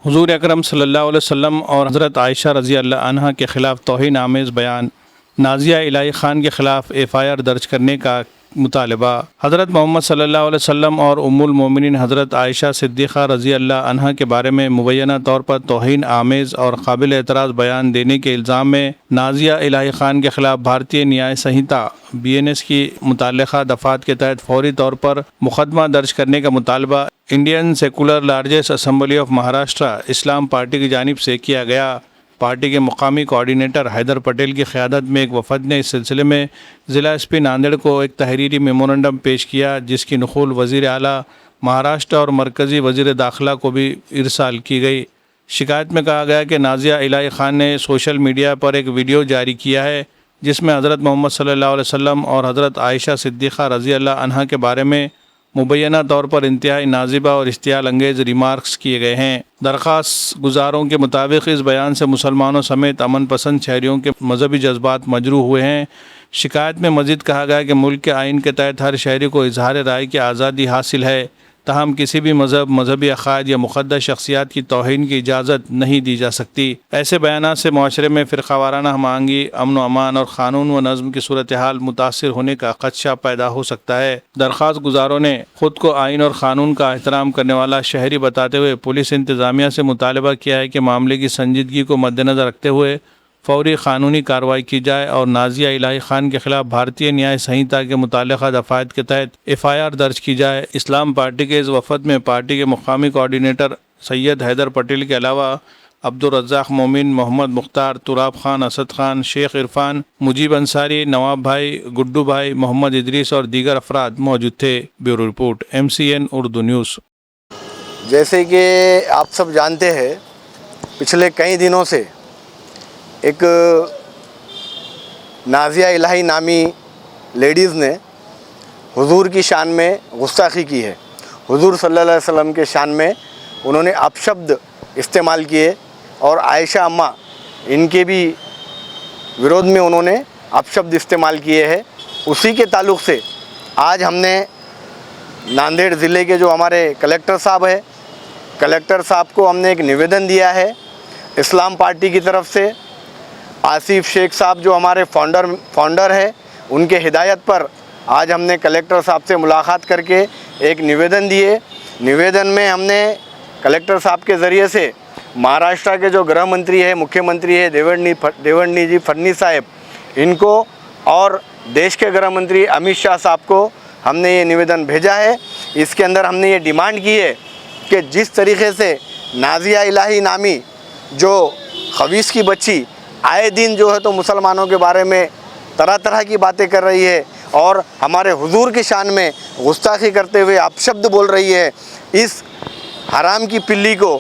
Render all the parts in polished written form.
حضور اکرم صلی اللہ علیہ وسلم اور حضرت عائشہ رضی اللہ عنہا کے خلاف توہین آمیز بیان، نازیہ الہی خان کے خلاف FIR درج کرنے کا مطالبہ۔ حضرت محمد صلی اللہ علیہ وسلم اور ام المومنین حضرت عائشہ صدیقہ رضی اللہ عنہا کے بارے میں مبینہ طور پر توہین آمیز اور قابل اعتراض بیان دینے کے الزام میں نازیہ الہی خان کے خلاف بھارتیہ نیائے سنہتا BNS کی متعلقہ دفعات کے تحت فوری طور پر مقدمہ درج کرنے کا مطالبہ Indian secular largest assembly of Maharashtra Islam party کی جانب سے کیا گیا۔ پارٹی کے مقامی کوآرڈینیٹر حیدر پٹیل کی قیادت میں ایک وفد نے اس سلسلے میں ضلع SP ناندیڑ کو ایک تحریری میمورنڈم پیش کیا، جس کی نقل وزیر اعلیٰ مہاراشٹر اور مرکزی وزیر داخلہ کو بھی ارسال کی گئی۔ شکایت میں کہا گیا کہ نازیہ الہی خان نے سوشل میڈیا پر ایک ویڈیو جاری کیا ہے جس میں حضرت محمد صلی اللہ علیہ وسلم اور حضرت عائشہ صدیقہ رضی اللہ عنہا کے بارے میں مبینہ طور پر انتہائی نازیبہ اور اشتعال انگیز ریمارکس کیے گئے ہیں۔ درخواست گزاروں کے مطابق اس بیان سے مسلمانوں سمیت امن پسند شہریوں کے مذہبی جذبات مجروح ہوئے ہیں۔ شکایت میں مزید کہا گیا کہ ملک کے آئین کے تحت ہر شہری کو اظہار رائے کی آزادی حاصل ہے، تاہم کسی بھی مذہب، مذہبی عقائد یا مقدس شخصیات کی توہین کی اجازت نہیں دی جا سکتی۔ ایسے بیانات سے معاشرے میں فرقہ وارانہ ہم آہنگی، امن و امان اور قانون و نظم کی صورتحال متاثر ہونے کا خدشہ پیدا ہو سکتا ہے۔ درخواست گزاروں نے خود کو آئین اور قانون کا احترام کرنے والا شہری بتاتے ہوئے پولیس انتظامیہ سے مطالبہ کیا ہے کہ معاملے کی سنجیدگی کو مد نظر رکھتے ہوئے فوری قانونی کارروائی کی جائے اور نازیہ الہی خان کے خلاف بھارتیہ نیائے سنہتا کے متعلقہ دفعات کے تحت FIR درج کی جائے۔ اسلام پارٹی کے اس وفد میں پارٹی کے مقامی کوآرڈینیٹر سید حیدر پٹیل کے علاوہ عبدالرزاق مومن، محمد مختار، تراب خان، اسد خان، شیخ عرفان، مجیب انصاری، نواب بھائی، گڈو بھائی، محمد ادریس اور دیگر افراد موجود تھے۔ Bureau report MCN Urdu news. جیسے کہ آپ سب جانتے ہیں، پچھلے کئی دنوں سے ایک نازیہ الہی نامی لیڈیز نے حضور کی شان میں گستاخی کی ہے۔ حضور صلی اللہ علیہ وسلم کے شان میں انہوں نے اپشبد استعمال کیے اور عائشہ اماں ان کے بھی ورودھ میں انہوں نے اپشبد استعمال کیے ہیں۔ اسی کے تعلق سے آج ہم نے ناندیڑ ضلع کے جو ہمارے کلیکٹر صاحب ہیں، کلیکٹر صاحب کو ہم نے ایک نویدن دیا ہے اسلام پارٹی کی طرف سے۔ آصف شیخ صاحب جو ہمارے فاؤنڈر ہے، ان کے ہدایت پر آج ہم نے کلیکٹر صاحب سے ملاقات کر کے ایک نویدن دیے۔ نویدن میں ہم نے کلیکٹر صاحب کے ذریعے سے مہاراشٹر کے جو گرہ منتری ہے، مکھیہ منتری ہے دیویندر جی فڈنویس صاحب، ان کو اور دیش کے گرہ منتری امت شاہ صاحب کو ہم نے یہ نویدن بھیجا ہے۔ اس کے اندر ہم نے یہ ڈیمانڈ کی ہے کہ جس طریقے سے نازیہ الہی نامی جو خبیث کی بچی آئے دن جو ہے تو مسلمانوں کے بارے میں طرح طرح کی باتیں کر رہی ہے اور ہمارے حضور کی شان میں گستاخی کرتے ہوئے اپشبد بول رہی ہے، اس حرام کی پلی کو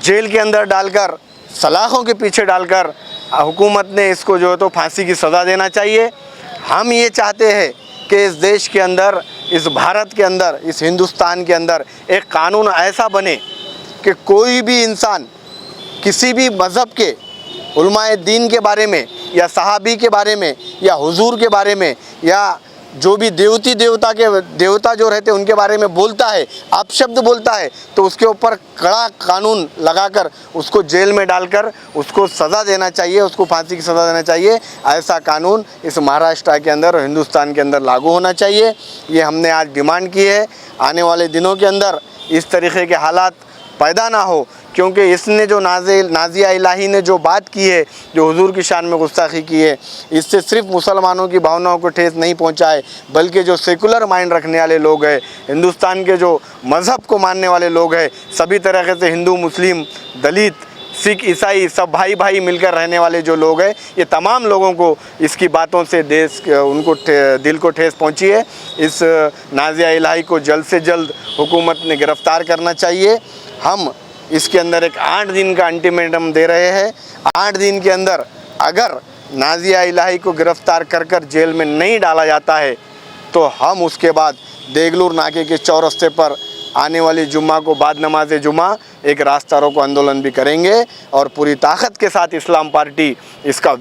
جیل کے اندر ڈال کر، سلاخوں کے پیچھے ڈال کر حکومت نے اس کو جو ہے تو پھانسی کی سزا دینا چاہیے۔ ہم یہ چاہتے ہیں کہ اس دیش کے اندر، اس بھارت کے اندر، اس ہندوستان کے اندر ایک قانون ایسا بنے کہ کوئی بھی انسان کسی بھی مذہب کے علماء دین کے بارے میں یا صحابی کے بارے میں یا حضور کے بارے میں یا جو بھی دیوتا جو رہتے ان کے بارے میں بولتا ہے، اپشبد بولتا ہے، تو اس کے اوپر کڑا قانون لگا کر اس کو جیل میں ڈال کر اس کو سزا دینا چاہیے، اس کو پھانسی کی سزا دینا چاہیے۔ ایسا قانون اس مہاراشٹر کے اندر اور ہندوستان کے اندر لاگو ہونا چاہیے۔ یہ ہم نے آج ڈیمانڈ کی ہے۔ آنے والے دنوں کے اندر اس طریقے کے حالات پیدا نہ ہو، کیونکہ اس نے جو نازیہ الہی نے جو بات کی ہے، جو حضور کی شان میں گستاخی کی ہے، اس سے صرف مسلمانوں کی بھاوناؤں کو ٹھیس نہیں پہنچائے، بلکہ جو سیکولر مائنڈ رکھنے والے لوگ ہیں، ہندوستان کے جو مذہب کو ماننے والے لوگ ہیں، سبھی طریقے سے ہندو، مسلم، دلت، سکھ، عیسائی سب بھائی بھائی مل کر رہنے والے جو لوگ ہیں، یہ تمام لوگوں کو اس کی باتوں سے ان کو دل کو ٹھیس پہنچی ہے۔ اس نازیہ الہی کو جلد سے جلد حکومت نے گرفتار کرنا چاہیے۔ ہم اس کے اندر ایک 8 دن کا الٹیمیٹم دے رہے ہیں۔ 8 دن کے اندر اگر نازیہ الہی کو گرفتار کر جیل میں نہیں ڈالا جاتا ہے تو ہم اس کے بعد دیگلور ناکے کے چورستے پر آنے والی جمعہ کو بعد نماز جمعہ ایک راستہ روکو آندولن بھی کریں گے، اور پوری طاقت کے ساتھ اسلام پارٹی اس کا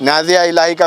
نازیہ الہی کا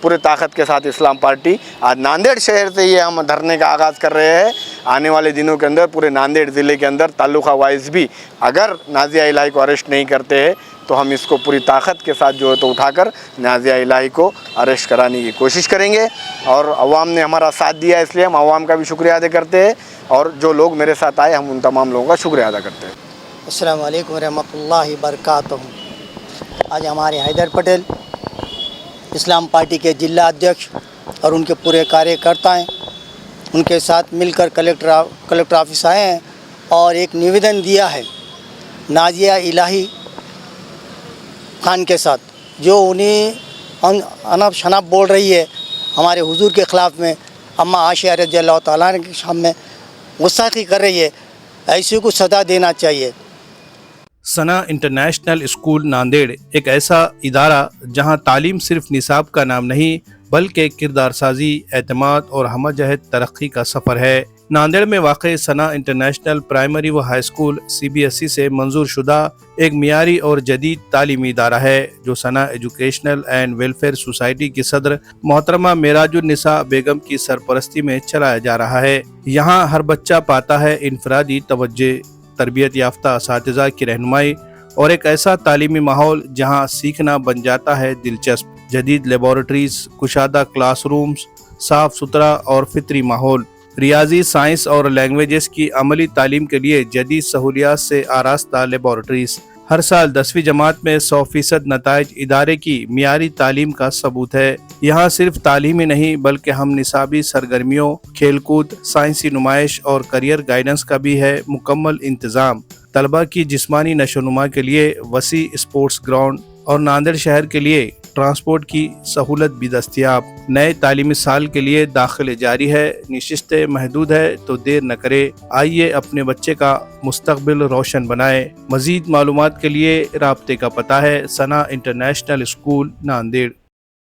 پورے طاقت کے ساتھ اسلام پارٹی آج ناندیڑ شہر سے یہ ہم دھرنے کا آغاز کر رہے ہیں۔ آنے والے دنوں کے اندر پورے ناندیڑ ضلع کے اندر تعلقہ وائز بھی اگر نازیہ الہی کو اریسٹ نہیں کرتے ہیں تو ہم اس کو پوری طاقت کے ساتھ جو ہے تو اٹھا کر نازیہ الہی کو اریسٹ کرانے کی کوشش کریں گے. اور عوام نے ہمارا ساتھ دیا اس لیے ہم عوام کا بھی شکریہ ادا کرتے ہیں, اور جو لوگ میرے ساتھ آئے ہم ان تمام لوگوں کا شکریہ ادا کرتے ہیں. السلام علیکم ورحمۃ اللہ وبرکاتہ. آج ہمارے حیدر پٹیل اسلام پارٹی کے ضلع ادھیکش اور ان کے پورے کاریہ کرتا ہیں ان کے ساتھ مل کر کلیکٹر آفس آئے ہیں اور ایک نویدن دیا ہے نازیہ الہی خان کے ساتھ, جو انہیں انب شنب بول رہی ہے ہمارے حضور کے خلاف میں, اماں عائشہ رضی اللہ تعالیٰ کے سامنے گستاخی کر رہی ہے, ایسے کو سزا دینا چاہیے. ثنا انٹرنیشنل اسکول ناندیڑ ایک ایسا ادارہ جہاں تعلیم صرف نصاب کا نام نہیں بلکہ کردار سازی, اعتماد اور ہمہ جہت ترقی کا سفر ہے. ناندیڑ میں واقع ثنا انٹرنیشنل پرائمری و ہائی اسکول CBSE سے منظور شدہ ایک معیاری اور جدید تعلیمی ادارہ ہے جو ثنا ایجوکیشنل اینڈ ویلفیئر سوسائٹی کی صدر محترمہ معراج النساء بیگم کی سرپرستی میں چلایا جا رہا ہے. یہاں ہر بچہ پاتا ہے انفرادی توجہ, تربیت یافتہ اساتذہ کی رہنمائی اور ایک ایسا تعلیمی ماحول جہاں سیکھنا بن جاتا ہے دلچسپ. جدید لیبارٹریز, کشادہ کلاس رومز, صاف ستھرا اور فطری ماحول, ریاضی, سائنس اور لینگویجز کی عملی تعلیم کے لیے جدید سہولیات سے آراستہ لیبارٹریز. ہر سال 10ویں جماعت میں 100% نتائج ادارے کی معیاری تعلیم کا ثبوت ہے. یہاں صرف تعلیم ہی نہیں بلکہ ہم نصابی سرگرمیوں, کھیل کود, سائنسی نمائش اور کریئر گائیڈنس کا بھی ہے مکمل انتظام. طلبہ کی جسمانی نشو و نما کے لیے وسیع اسپورٹس گراؤنڈ اور ناندیڑ شہر کے لیے ٹرانسپورٹ کی سہولت بھی دستیاب. نئے تعلیمی سال کے لیے داخلے جاری ہے, نشستیں محدود ہے تو دیر نہ کرے, آئیے اپنے بچے کا مستقبل روشن بنائے. مزید معلومات کے لیے رابطے کا پتہ ہے ثنا انٹرنیشنل اسکول ناندیڑ.